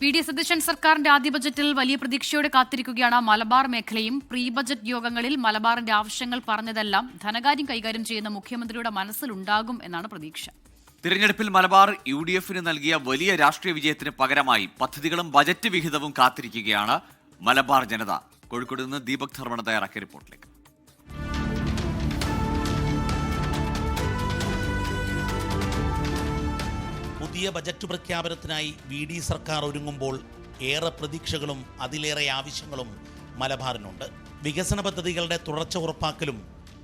V D Satheesan സർക്കാരിന്റെ ആദ്യ ബജറ്റിൽ വലിയ പ്രതീക്ഷയോടെ കാത്തിരിക്കുകയാണ് മലബാർ മേഖലയും. പ്രീ ബജറ്റ് യോഗങ്ങളിൽ മലബാറിന്റെ ആവശ്യങ്ങൾ പറഞ്ഞതെല്ലാം ധനകാര്യം കൈകാര്യം ചെയ്യുന്ന മുഖ്യമന്ത്രിയുടെ മനസ്സിലുണ്ടാകും എന്നാണ് പ്രതീക്ഷ. തിരഞ്ഞെടുപ്പിൽ മലബാർ UDF-ന് നൽകിയ വലിയ രാഷ്ട്രീയ വിജയത്തിന് പകരമായി പദ്ധതികളും ബജറ്റ് വിഹിതവും കാത്തിരിക്കുകയാണ് മലബാർ ജനത. കോഴിക്കോട് നിന്ന് ദീപക് ധർമ്മണ തയ്യാറാക്കിയ റിപ്പോർട്ടിലേക്ക്. പുതിയ ബജറ്റ് പ്രഖ്യാപനത്തിനായി VD സർക്കാർ ഒരുങ്ങുമ്പോൾ ഏറെ പ്രതീക്ഷകളും അതിലേറെ ആവശ്യങ്ങളും മലബാറിനുണ്ട്. വികസന പദ്ധതികളുടെ തുടർച്ച ഉറപ്പാക്കലും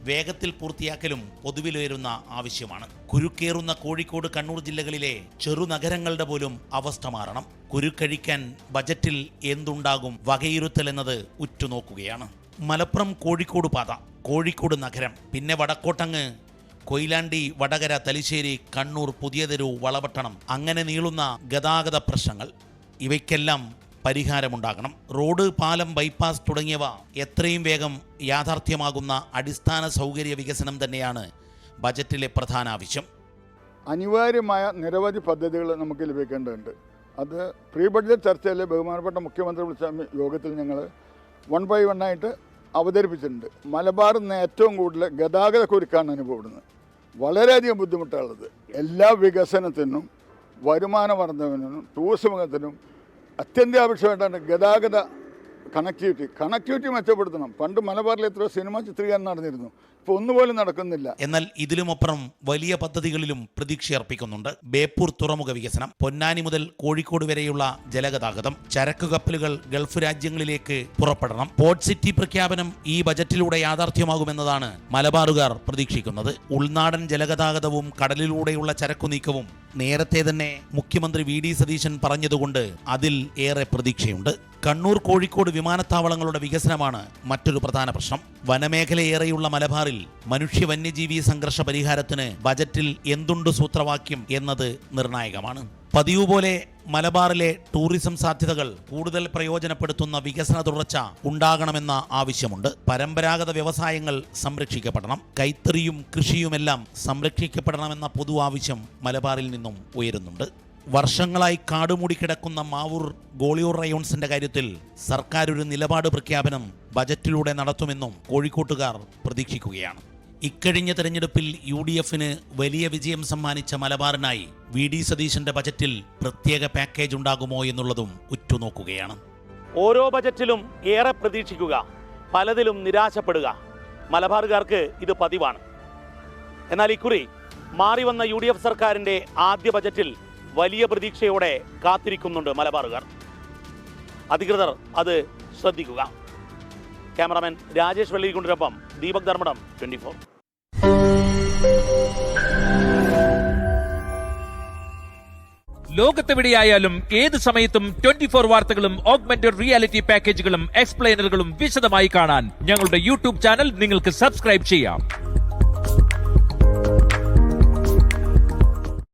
വേഗത്തിൽ പൂർത്തിയാക്കലും പൊതുവിലുയരുന്ന ആവശ്യമാണ്. കുരുക്കേറുന്ന കോഴിക്കോട്, കണ്ണൂർ ജില്ലകളിലെ ചെറുനഗരങ്ങളുടെ പോലും അവസ്ഥ മാറണം. കുരുക്കഴിക്കാൻ ബജറ്റിൽ എന്തുണ്ടാകും വകയിരുത്തൽ എന്നത് ഉറ്റുനോക്കുകയാണ്. മലപ്പുറം കോഴിക്കോട് പാത, കോഴിക്കോട് നഗരം, പിന്നെ വടക്കോട്ടങ്ങ് കൊയിലാണ്ടി, വടകര, തലശ്ശേരി, കണ്ണൂർ, പുതിയതെരു, വളപട്ടണം, അങ്ങനെ നീളുന്ന ഗതാഗത പ്രശ്നങ്ങൾ, ഇവയ്ക്കെല്ലാം പരിഹാരമുണ്ടാകണം. റോഡ്, പാലം, ബൈപ്പാസ് തുടങ്ങിയവ എത്രയും വേഗം യാഥാർത്ഥ്യമാകുന്ന അടിസ്ഥാന സൗകര്യ വികസനം തന്നെയാണ് ബജറ്റിലെ പ്രധാന ആവശ്യം. അനിവാര്യമായ നിരവധി പദ്ധതികൾ നമുക്ക് ലഭിക്കേണ്ടതുണ്ട്. അത് പ്രീ ബഡ്ജറ്റ് ചർച്ചയിൽ ബഹുമാനപ്പെട്ട മുഖ്യമന്ത്രി വിളിച്ച യോഗത്തിൽ ഞങ്ങൾ 1 by 1 ആയിട്ട് അവതരിപ്പിച്ചിട്ടുണ്ട്. മലബാറിൽ നിന്ന് ഏറ്റവും കൂടുതൽ ഗതാഗത കുരുക്കാണ് അനുഭവപ്പെടുന്നത്. വളരെയധികം ബുദ്ധിമുട്ടുള്ളത്. എല്ലാ വികസനത്തിനും വരുമാന വർധനവിനും ടൂറിസത്തിനും അത്യന്താപേക്ഷമായിട്ടാണ് ഗതാഗത കണക്ടിവിറ്റി മെച്ചപ്പെടുത്തണം. പണ്ട് മലബാറിൽ എത്രയോ സിനിമ ചിത്രീകരണം നടന്നിരുന്നു, ഇപ്പോൾ ഒന്നുപോലും നടക്കുന്നില്ല. എന്നാൽ ഇതിലുമപ്പുറം വലിയ പദ്ധതികളിലും പ്രതീക്ഷയർപ്പിക്കുന്നുണ്ട്. ബേപ്പൂർ തുറമുഖ വികസനം, പൊന്നാനി മുതൽ കോഴിക്കോട് വരെയുള്ള ജലഗതാഗതം, ചരക്കു കപ്പലുകൾ ഗൾഫ് രാജ്യങ്ങളിലേക്ക് പുറപ്പെടണം. പോർട്ട് സിറ്റി പ്രഖ്യാപനം ഈ ബജറ്റിലൂടെ യാഥാർത്ഥ്യമാകുമെന്നതാണ് മലബാറുകാർ പ്രതീക്ഷിക്കുന്നത്. ഉൾനാടൻ ജലഗതാഗതവും കടലിലൂടെയുള്ള ചരക്കു നീക്കവും നേരത്തെ തന്നെ മുഖ്യമന്ത്രി VD സതീശൻ പറഞ്ഞതുകൊണ്ട് അതിൽ ഏറെ പ്രതീക്ഷയുണ്ട്. കണ്ണൂർ, കോഴിക്കോട് വിമാനത്താവളങ്ങളുടെ വികസനമാണ് മറ്റൊരു പ്രധാന പ്രശ്നം. വനമേഖലയേറെയുള്ള മലബാറിൽ മനുഷ്യ വന്യജീവി സംഘർഷ പരിഹാരത്തിന് ബജറ്റിൽ എന്തുണ്ട് സൂത്രവാക്യം എന്നത് നിർണായകമാണ്. പതിവ് പോലെ മലബാറിലെ ടൂറിസം സാധ്യതകൾ കൂടുതൽ പ്രയോജനപ്പെടുത്തുന്ന വികസന തുടർച്ച ഉണ്ടാകണമെന്ന ആവശ്യമുണ്ട്. പരമ്പരാഗത വ്യവസായങ്ങൾ സംരക്ഷിക്കപ്പെടണം. കൈത്തറിയും കൃഷിയുമെല്ലാം സംരക്ഷിക്കപ്പെടണമെന്ന പൊതു ആവശ്യം മലബാറിൽ നിന്നും ഉയരുന്നുണ്ട്. വർഷങ്ങളായി കാടുമൂടി കിടക്കുന്ന മാവൂർ, ഗോളിയൂർ റയോൺസിന്റെ കാര്യത്തിൽ സർക്കാർ ഒരു നിലപാട് പ്രഖ്യാപനം ബജറ്റിലൂടെ നടത്തുമെന്നും കോഴിക്കോട്ടുകാർ പ്രതീക്ഷിക്കുകയാണ്. ഇക്കഴിഞ്ഞ തെരഞ്ഞെടുപ്പിൽ UDF-ന് വലിയ വിജയം സമ്മാനിച്ച മലബാറിനായി VD സതീശന്റെ ബജറ്റിൽ പ്രത്യേക പാക്കേജ് ഉണ്ടാകുമോ എന്നുള്ളതും ഉറ്റുനോക്കുകയാണ്. ഓരോ ബജറ്റിലും ഏറെ പ്രതീക്ഷിക്കുക, പലതിലും നിരാശപ്പെടുക, മലബാറുകാർക്ക് ഇത് പതിവാണ്. എന്നാൽ ഇക്കുറി മാറി വന്ന UDF സർക്കാരിന്റെ ആദ്യ ബജറ്റിൽ വലിയ പ്രതീക്ഷയോടെ കാത്തിരിക്കുന്നുണ്ട് മലബാറുകാർ. അധികൃതർ അത് ശ്രദ്ധിക്കുക. ക്യാമറാമാൻ രാജേഷ് വെള്ളിക്കൊണ്ടിനൊപ്പം ദീപക് ധർമ്മടം, 24. ലോകത്തെവിടെയായാലും ഏത് സമയത്തും 24 വാർത്തകളും ഓഗ്മെന്റഡ് റിയാലിറ്റി പാക്കേജുകളും എക്സ്പ്ലെയിനറുകളും വിശദമായി കാണാൻ ഞങ്ങളുടെ YouTube ചാനൽ നിങ്ങൾക്ക് സബ്സ്ക്രൈബ് ചെയ്യാം.